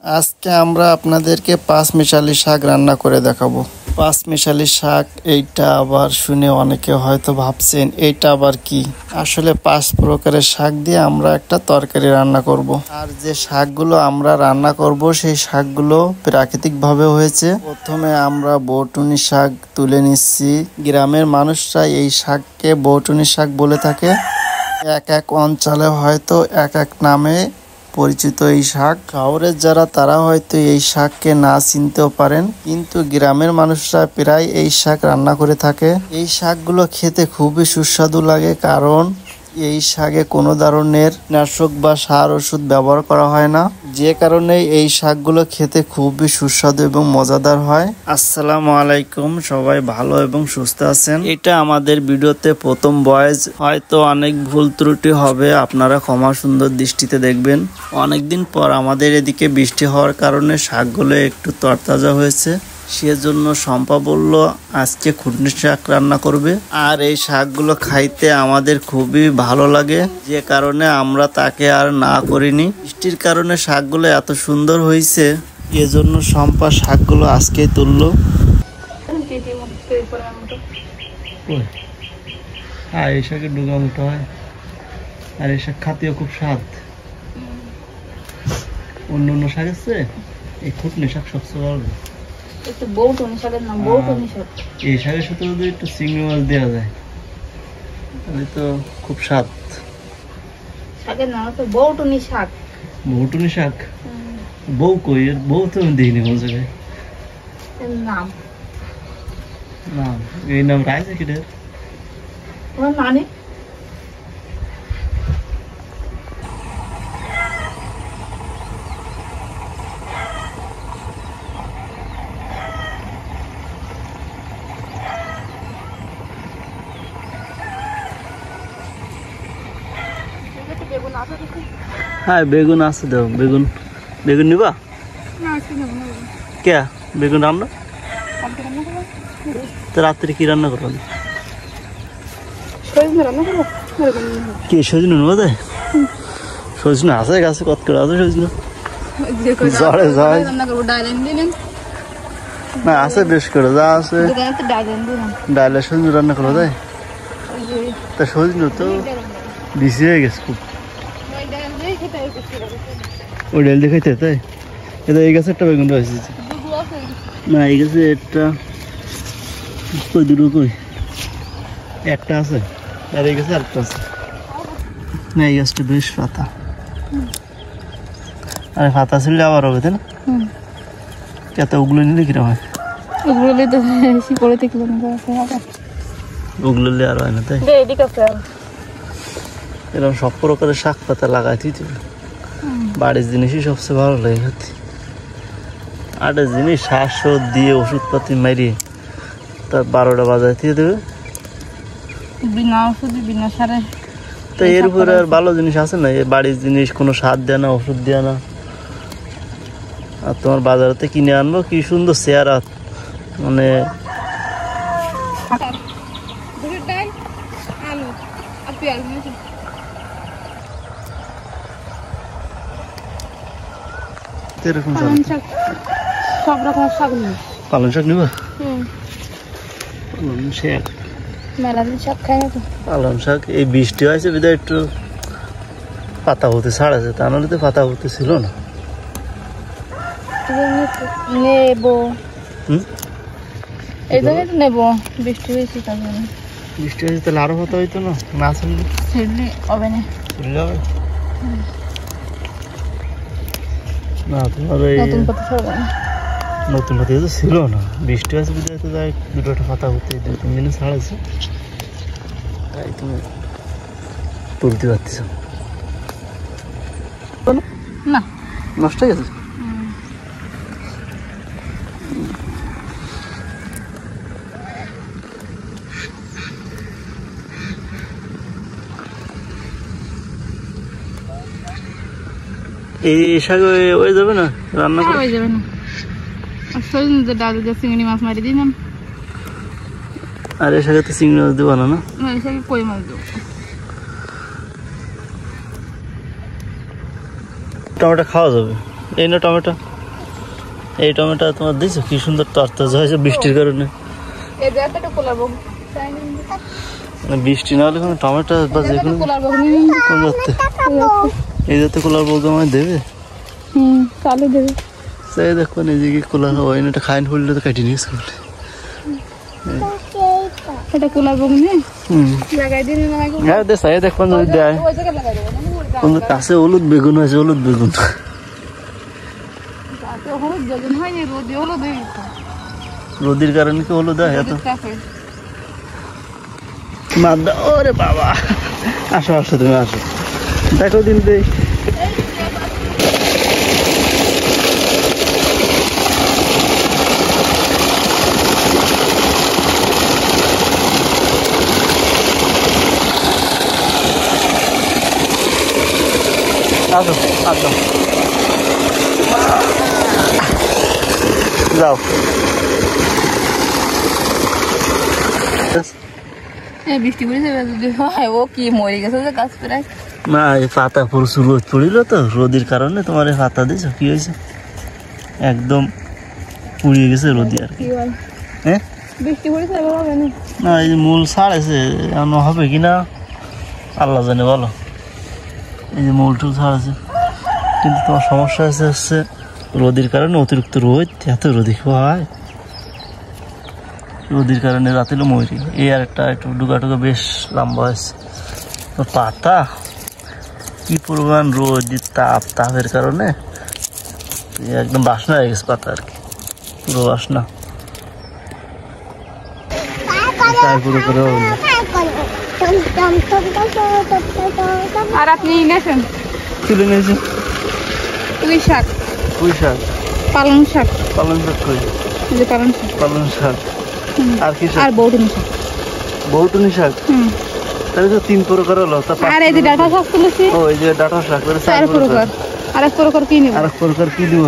আজকে আমরা আপনাদেরকে পাঁচমিশালি শাক রান্না করে দেখাবো। পাঁচমিশালি শাক এইটা আবার শুনে অনেকে হয়তো ভাবছেন এইটা আবার কি। আসলে 5 প্রকারের শাক দিয়ে আমরা একটা তরকারি রান্না করব। আর যে শাকগুলো আমরা রান্না করব সেই শাকগুলো প্রাকৃতিকভাবে হয়েছে। প্রথমে আমরা বৌটুনি শাক তুলে নিচ্ছি। গ্রামের মানুষরা এই শাককে বৌটুনি শাক বলে থাকে। এক এক অঞ্চলে হয়তো এক এক নামে পরিচিত এই শাক। শহরের যারা তারা হয়তো এই শাককে না চিনতেও পারেন, কিন্তু গ্রামের মানুষরা প্রায় এই শাক রান্না করে থাকে। এই শাকগুলো খেতে খুবই সুস্বাদু লাগে, কারণ এই শাকে কোনো ধরনের নাশক বা সার ওষুধ ব্যবহার করা হয় না, যে কারণে এই শাকগুলো খেতে খুবই সুস্বাদু এবং মজাদার হয়। আসসালামু আলাইকুম, সবাই ভালো এবং সুস্থ আছেন। এটা আমাদের ভিডিওতে প্রথম ভয়েস, হয়তো অনেক ভুল ত্রুটি হবে, আপনারা ক্ষমা সুন্দর দৃষ্টিতে দেখবেন। অনেকদিন পর আমাদের এদিকে বৃষ্টি হওয়ার কারণে শাকগুলো একটু তরতাজা হয়েছে, সেজন্য শম্পা বলল আজকে খুটনি শাক রান্না করবে। আর এই শাকগুলো খাইতে আমাদের খুবই ভালো লাগে, যে কারণে আমরা তাকে আর না করিনি। বৃষ্টির কারণে শাকগুলো এত সুন্দর হয়েছে, এজন্য শম্পা শাকগুলো আজকেই তুললো। আর এই শাকের ডুগা মোটা হয়, আর এই শাক খাতেও খুব স্বাদ। অন্য অন্য শাক আছে, এই খুটনি শাক সবচেয়ে ভালো। এই শাকের সাথে যদি একটু চিংড়ি মাছ দেওয়া যায় তাহলে তো খুব স্বাদ। শাকের নাম তো বৌটুনি শাক। বৌটুনি শাক? বউ কই? এর বউ তো আমি দেখিনি কোন জায়গায়। নাম নাম এই নাম রাইছে কি রে? তোমার মানে হ্যাঁ বেগুন আছে, দাও বেগুন। বেগুন নিবা? কে বেগুন রান্না তো রাত্রে কি রান্না করবো? কি সজনে নেবো? তাই সজনে আছে গাছে, কত করে আছে সজনে? ঝড়ে যায় না, আছে বেশ করে, যা আছে ডাইলে সজনে রান্না করবো। তাই তা সজনে তো বেশি হয়ে গেছে খুব, ওই ডাল দিয়ে খাইতে। তাই এটা এই গাছে একটা বেগুন রয়েছে না, এই গাছে একটা কই, দুটো কই, একটা আছে আর এই গাছে আরেকটা আছে না। এই গাছটা বেশ পাতা, আরে পাতা ছিল আবার হবে, তাই না? কেতা ওগুলো নিলে কিরম হয়? ওগুলো নিলে আর হয় না। তাই এরকম সব প্রকারের শাক পাতা লাগাইতে বাড়ির জিনিসই সবচেয়ে ভালো লাগে খেতে। আর জিনিস শ্বাস দিয়ে ওষুধপাতি মারিয়ে তার 12টা বাজায় দিয়ে দেবে, বিনা ওষুধে বিনা সারে। তো এর উপরে আর ভালো জিনিস আছে না? এই বাড়ির জিনিস কোনো সার দেয় না, ওষুধ দেয় না। আর তোমার বাজারেতে কিনে আনবো কি সুন্দর চেহারা, মানে এরকম সব রকমের শাক নেই। পালং শাক নিবা? পালং শাক, মেলা দিন শাক খাই না তো। পালং শাক এই বৃষ্টি হয়েছে বিধায় একটু পাতা হতে ছাড়াছে, তা নাহলে তো পাতা হতে ছিল না। নেবো এই জায়গায় তো নেবো, বৃষ্টি হয়েছে তার জন্য। বৃষ্টি হয়েছে তাহলে আরো পাতা হইতো না, না ছিললে ছিড়লে হবে না। ছিললে হবে না, তোমার এই নতুন পাতা ছাড়বে না। নতুন পাতা তো ছিল না, বৃষ্টি হয়েছে বিধায় তো যাই দুটো পাতা হতে 2-3 দিনে ছাড়াছে, তাই তুমি তুলতে পারতেছ না, নষ্ট হয়ে গেছে। এই শাক হয়ে যাবে না রান্না করে? হয়ে যাবে না, সজনে ডাল দিয়ে চিংড়ি মাছ মারি দিলাম। আর এই শাকে তো চিংড়ি মাছ দেবো না? না, এই শাকে কই মাছ দেবো। টমেটো খাওয়া যাবে? এই না টমেটো। এই টমেটো তোমার দিছো কি সুন্দর তরতাজা হয়েছে বৃষ্টির কারণে। বৃষ্টি না হলে কোনো টমেটো বা যে কোনো কোন যাচ্ছে এই যাতে কোলার বলতে আমায় দেবে। চালু দেবে সেই দেখো নিজেকে কোলার ওই এটা খাইন ফুললে তো কাটি নিস এটা কোলার বগুনে লাগাই দিন না গো। হ্যাঁ দে সাই দেখো যদি দেয় ওই জায়গায় লাগাই দেব না কোন কাছে হলুদ বেগুন আছে হলুদ বেগুন তো হলুদ বেগুন হয় না রোদে হলুদ হয়ে গেছে রোদির কারণে কি হলুদ হয় এত কাছে মাদা ওরে বাবা আসো আসো তুমি আসো দেখো দিন দেই আসো আসো যাও বৃষ্টি পড়েছে যদি হয় ও কি মরে গেছে যে গাছ প্রায় না এই পাতা প্রচুর রোদ পড়িল তো রোদের কারণে তোমার এই পাতা দিয়েছো কি হয়েছে একদম পুড়িয়ে গেছে রোদি আর কি। হ্যাঁ বৃষ্টি পড়েছে হবে না না এই যে মূল ছাড়েছে এমন হবে কিনা আল্লাহ জানে বলো। এই যে মূল টুল ছাড়েছে কিন্তু তোমার সমস্যা হচ্ছে রোদের কারণে অতিরিক্ত রোদ এত রোদি হয় রোদের কারণে রাতেও মরি। এই আর একটা একটু ডুগা টুগা বেশ লম্বা হয়েছে পাতা কি পরিমাণ রোদ তাপের কারণে একদম বাসনা হয়ে গেছে পাতা আর কি পুরো বাসনা পুরো করে আর আপনি নেছেন তুলে নিয়েছি পুঁই শাক পালং শাক পালং শাক কই যে পালং শাক আর কি আর বৌটুনি শাক বৌটুনি শাক তাহলে তো 3 প্রকার হলো আর এই যে ডাঁটা শাক তুলেছি ও এই যে ডাঁটা শাক করে 4 প্রকার আর এক প্রকার কি নেব আর এক প্রকার কি দিব